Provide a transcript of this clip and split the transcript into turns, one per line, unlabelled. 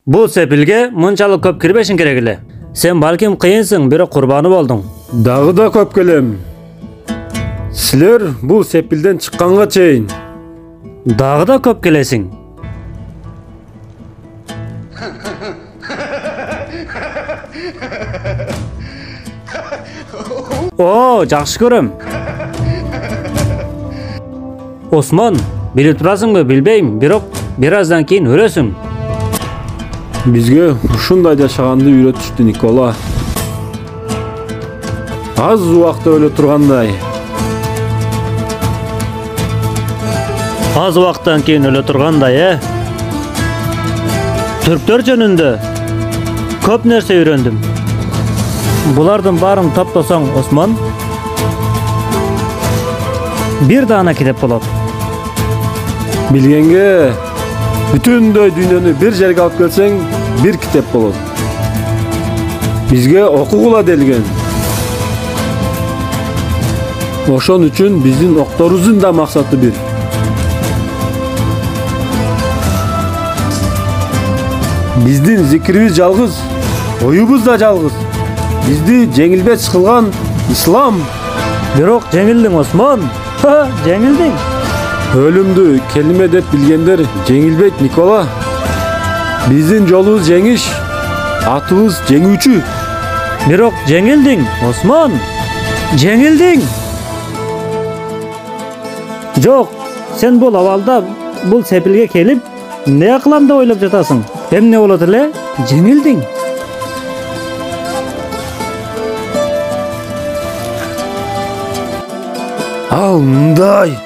Bu sepilge munçalık köp kirbeşin kerek ele. Sen balkim kıyınsın, biri kurbanı boldun.
Дағы да көп келем. Силер бул сепилден чыкканга чейин
Dağı da köp kelesin. Oo, жақшы көрөm. Osman, bilip turasыңбы bilbeyim, бирок birazdan keyin ölөsүң.
бизге ушундай жашаганды үйрөтүштү, Никола. Аз убакта өлө тургандай.
Az vaqtdan keyin ölө turgандай, Türktөр жөнүндө көп нерсе үйрөндүм. Булардын баарын топтосоң, Osman, bir dana kitap болот.
Билгенге бүтүндөй дүйнөнү бир жерге алып келсең, бир китеп болот. Бизге окугула делген. Ошон үчүн биздин окторубуздун да максаты бир. Биздин зикирибиз жалгыз, оюбуз да жалгыз. Бизди жеңилбес кылган ислам.
Бирок жеңилдиң, Osman. Жеңилдиң.
Өлүмдү келиме деп билгендер жеңилбейт, Никола. Биздин жолубуз жеңиш, атыбыз жеңүүчү.
Бирок жеңилдиң, Osman. Жеңилдиң. Жок, сен бул абалда бул сепилге келип, эмне кылам деп ойлоп жатасың? Эмне болот эле? Жеңилдиң.
Ал мындай